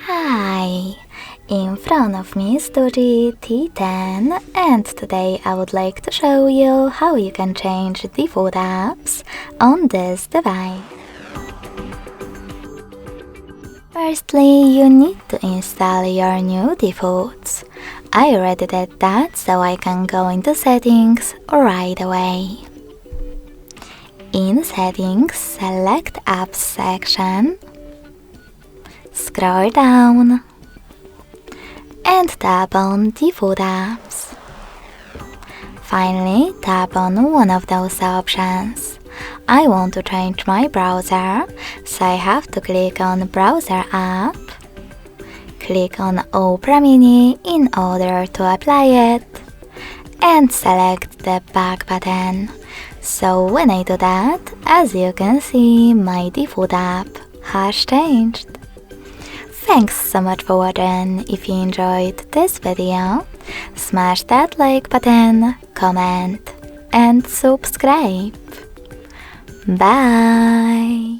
Hi! In front of me is DOOGEE T10 and today I would like to show you how you can change default apps on this device. Firstly, you need to install your new defaults. I already did that, so I can go into settings right away. In settings, select apps section, scroll down and tap on default apps. Finally, tap on one of those options. I want to change my browser, so I have to click on Browser app. Click on Opera Mini in order to apply it, and select the back button. So when I do that, as you can see, my default app has changed. Thanks so much for watching. If you enjoyed this video, smash that like button, comment and subscribe. Bye!